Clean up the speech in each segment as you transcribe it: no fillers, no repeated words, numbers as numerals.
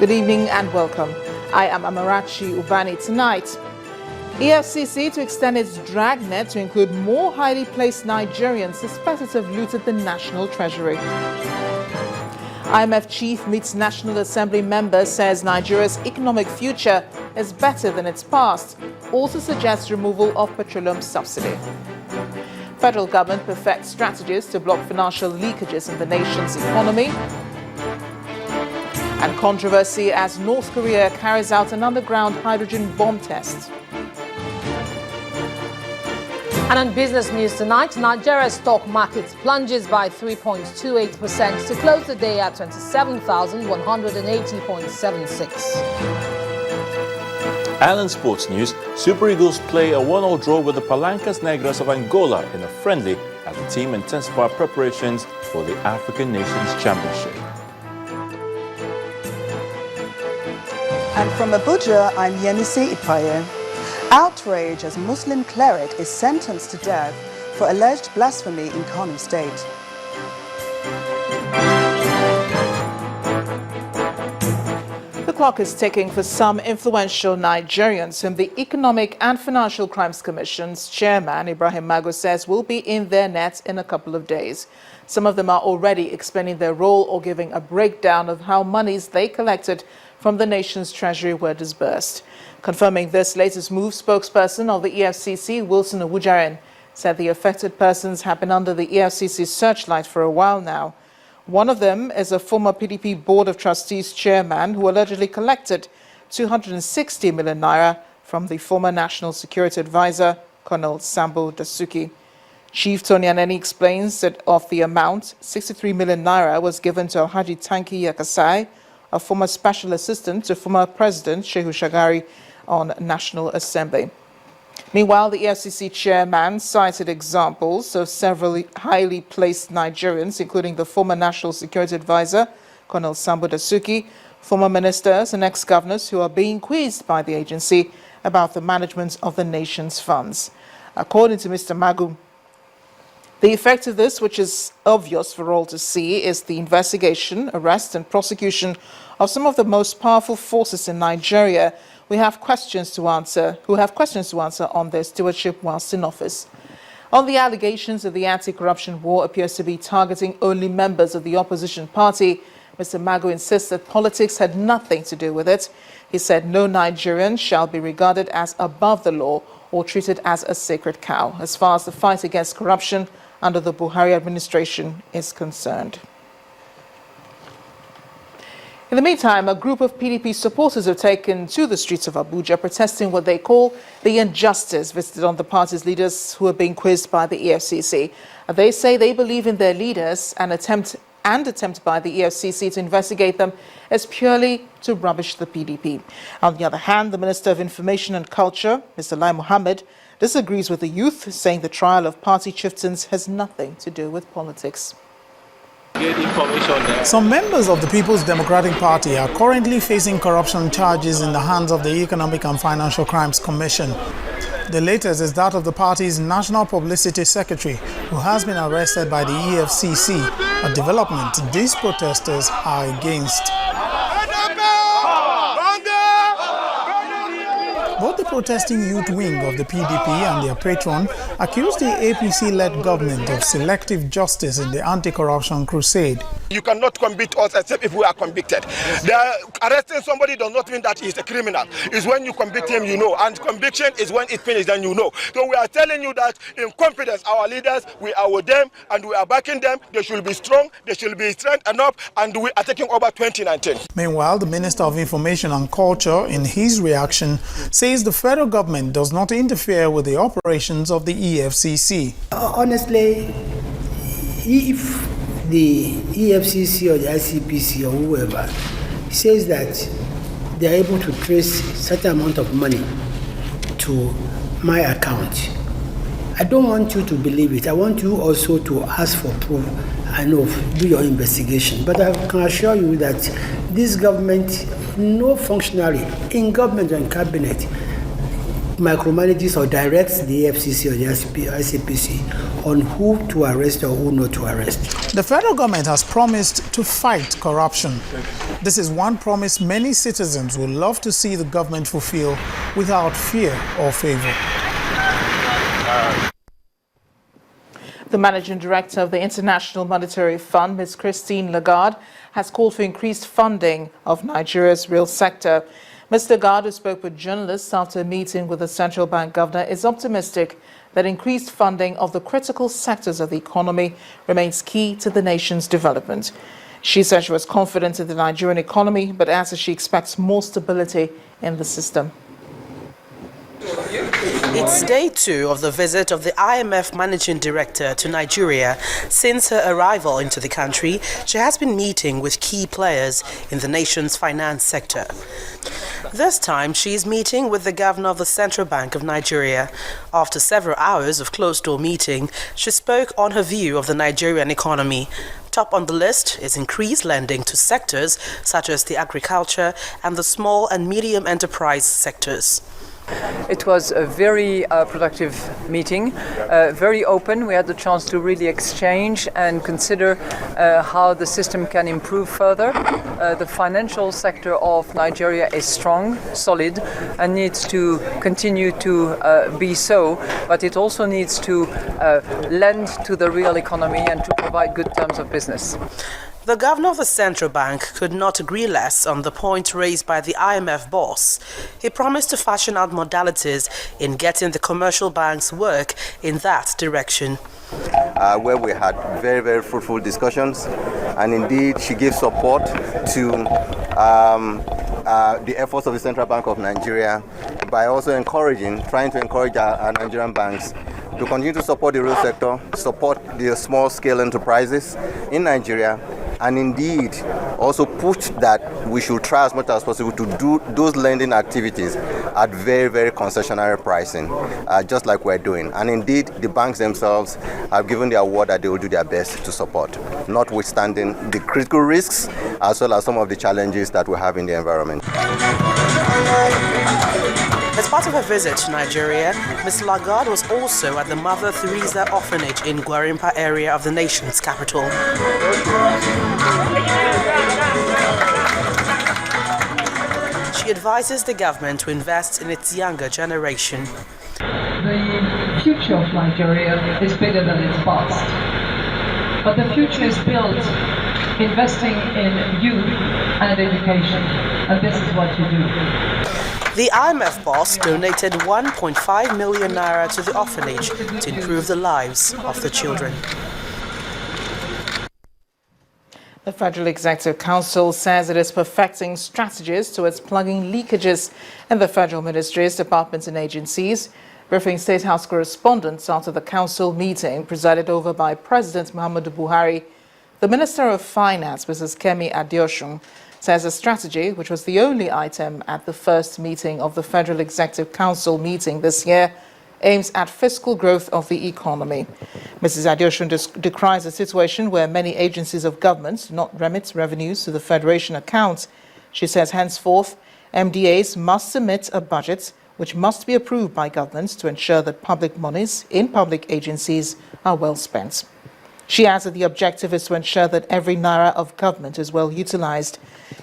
Good evening and welcome. I am Amarachi Ubani. Tonight, EFCC to extend its dragnet to include more highly placed Nigerians suspected to have looted the National Treasury. IMF Chief meets National Assembly members, says Nigeria's economic future is better than its past. Also suggests removal of petroleum subsidy. Federal government perfects strategies to block financial leakages in the nation's economy. And controversy as North Korea carries out an underground hydrogen bomb test. And on business news tonight, Nigeria's stock market plunges by 3.28% to close the day at 27,180.76. And sports news, Super Eagles play a 1-1 draw with the Palancas Negras of Angola in a friendly as the team intensify preparations for the African Nations Championship. And from Abuja, I'm Yenisi Ipaye. Outrage as Muslim cleric is sentenced to death for alleged blasphemy in Kano State. The clock is ticking for some influential Nigerians whom the Economic and Financial Crimes Commission's chairman, Ibrahim Mago, says will be in their net in a couple of days. Some of them are already explaining their role or giving a breakdown of how monies they collected from the nation's treasury were disbursed. Confirming this latest move, spokesperson of the EFCC, Wilson Owujaren, said the affected persons have been under the EFCC searchlight for a while now. One of them is a former PDP Board of Trustees chairman who allegedly collected 260 million naira from the former National Security Advisor, Colonel Sambo Dasuki. Chief Tony Anenih explains that of the amount, 63 million naira was given to Alhaji Tanki Yakasai, a former special assistant to former President Shehu Shagari on National Assembly. Meanwhile, the EFCC chairman cited examples of several highly placed Nigerians, including the former National Security Advisor, Colonel Sambo Dasuki, former ministers and ex-governors who are being quizzed by the agency about the management of the nation's funds. According to Mr. Magu, the effect of this, which is obvious for all to see, is the investigation, arrest and prosecution of some of the most powerful forces in Nigeria who have questions to answer on their stewardship whilst in office. On the allegations of the anti-corruption war appears to be targeting only members of the opposition party, Mr. Magu insists that politics had nothing to do with it. He said no Nigerian shall be regarded as above the law or treated as a sacred cow as far as the fight against corruption under the Buhari administration is concerned. In the meantime, a group of PDP supporters have taken to the streets of Abuja protesting what they call the injustice visited on the party's leaders who are being quizzed by the EFCC. They say they believe in their leaders and attempt by the EFCC to investigate them is purely to rubbish the PDP. On the other hand, the Minister of Information and Culture, Mr. Lai Mohammed, disagrees with the youth, saying the trial of party chieftains has nothing to do with politics. Some members of the People's Democratic Party are currently facing corruption charges in the hands of the Economic and Financial Crimes Commission. The latest is that of the party's National Publicity Secretary, who has been arrested by the EFCC, a development these protesters are against. Both the protesting youth wing of the PDP and their patron accused the APC-led government of selective justice in the anti-corruption crusade. You cannot convict us except if we are convicted. Arresting somebody does not mean that he is a criminal. It's when you convict him, you know, and conviction is when it's finished, then you know. So we are telling you that in confidence, our leaders, we are with them and we are backing them. They should be strong, they should be strength enough, and we are taking over 2019. Meanwhile, the Minister of Information and Culture, in his reaction, says the federal government does not interfere with the operations of the EFCC. Honestly, if the EFCC or the ICPC or whoever says that they are able to trace a certain amount of money to my account, I don't want you to believe it. I want you also to ask for proof and do your investigation. But I can assure you that this government, no functionary in government and cabinet micromanages or directs the EFCC or the ICPC on who to arrest or who not to arrest. The federal government has promised to fight corruption. This is one promise many citizens would love to see the government fulfill without fear or favor. The managing director of the International Monetary Fund, Ms. Christine Lagarde, has called for increased funding of Nigeria's real sector. Ms. Lagarde, who spoke with journalists after a meeting with the central bank governor, is optimistic that increased funding of the critical sectors of the economy remains key to the nation's development. She said she was confident in the Nigerian economy, but adds that she expects more stability in the system. It's day 2 of the visit of the IMF Managing Director to Nigeria. Since her arrival into the country, she has been meeting with key players in the nation's finance sector. This time, she is meeting with the governor of the Central Bank of Nigeria. After several hours of closed-door meeting, she spoke on her view of the Nigerian economy. Top on the list is increased lending to sectors such as the agriculture and the small and medium enterprise sectors. It was a very productive meeting, very open. We had the chance to really exchange and consider how the system can improve further. The financial sector of Nigeria is strong, solid, and needs to continue to be so, but it also needs to lend to the real economy and to provide good terms of business. The governor of the central bank could not agree less on the point raised by the IMF boss. He promised to fashion out modalities in getting the commercial banks work in that direction. Where we had very, very fruitful discussions, and indeed she gave support to the efforts of the Central Bank of Nigeria by also trying to encourage our Nigerian banks to continue to support the real sector, support the small-scale enterprises in Nigeria, and indeed also push that we should try as much as possible to do those lending activities at very, very concessionary pricing, just like we're doing. And indeed, the banks themselves have given the award that they will do their best to support, notwithstanding the critical risks as well as some of the challenges that we have in the environment. As part of her visit to Nigeria, Ms. Lagarde was also at the Mother Teresa Orphanage in Gwarimpa area of the nation's capital. She advises the government to invest in its younger generation. The future of Nigeria is bigger than its past, but the future is built investing in youth and education, and this is what you do. The IMF boss donated 1.5 million naira to the orphanage to improve the lives of the children. The Federal Executive Council says it is perfecting strategies towards plugging leakages in the federal ministries, departments and agencies. Briefing State House correspondents after the council meeting presided over by President Muhammadu Buhari, the Minister of Finance, Mrs. Kemi Adeosun, says a strategy, which was the only item at the first meeting of the Federal Executive Council meeting this year, aims at fiscal growth of the economy. Mrs. Adeosun decries a situation where many agencies of government do not remit revenues to the Federation account. She says henceforth, MDAs must submit a budget which must be approved by governments to ensure that public monies in public agencies are well spent. She adds that the objective is to ensure that every naira of government is well utilized.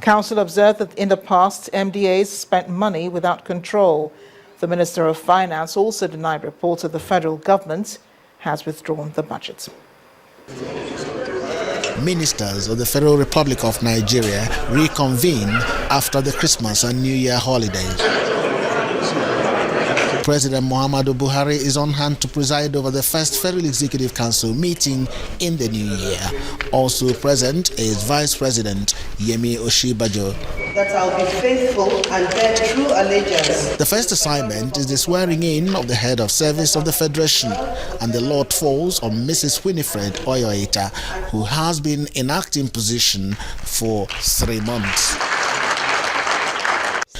Council observed that in the past, MDAs spent money without control. The Minister of Finance also denied reports that the federal government has withdrawn the budget. Ministers of the Federal Republic of Nigeria reconvene after the Christmas and New Year holidays. President Muhammadu Buhari is on hand to preside over the first Federal Executive Council meeting in the new year. Also present is Vice President Yemi Oshibajo. That I'll be faithful and bear true allegiance. The first assignment is the swearing in of the head of service of the Federation, and the lot falls on Mrs. Winifred Oyoita, who has been in acting position for 3 months.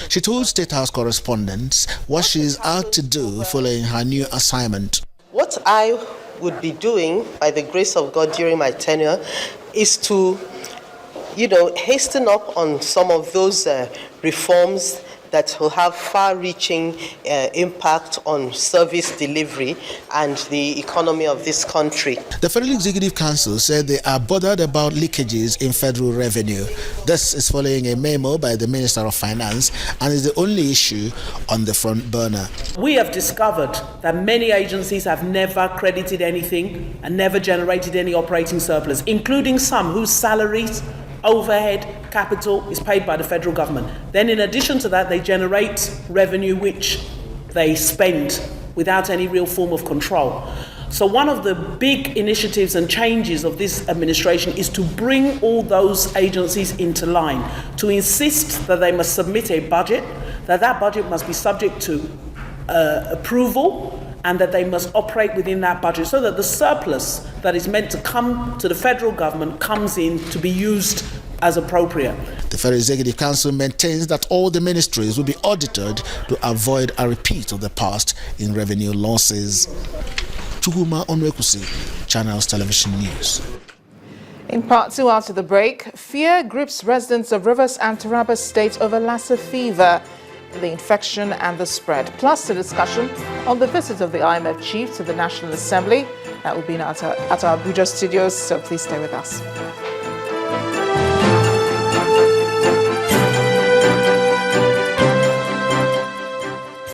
She told State House correspondents what she is out to do following her new assignment. What I would be doing, by the grace of God, during my tenure, is to, hasten up on some of those reforms that will have far-reaching impact on service delivery and the economy of this country. The Federal Executive Council said they are bothered about leakages in federal revenue. This is following a memo by the Minister of Finance and is the only issue on the front burner. We have discovered that many agencies have never credited anything and never generated any operating surplus, including some whose salaries, overhead, capital is paid by the federal government. Then in addition to that, they generate revenue which they spend without any real form of control. So one of the big initiatives and changes of this administration is to bring all those agencies into line, to insist that they must submit a budget, that budget must be subject to approval, and that they must operate within that budget so that the surplus that is meant to come to the federal government comes in to be used as appropriate. The Federal Executive Council maintains that all the ministries will be audited to avoid a repeat of the past in revenue losses. Chukwuma Onwekusi, Channels Television News. In part two after the break, fear grips residents of Rivers and Taraba states over Lassa fever, the infection and the spread, plus a discussion on the visit of the IMF Chief to the National Assembly. That will be at our Abuja studios, so please stay with us.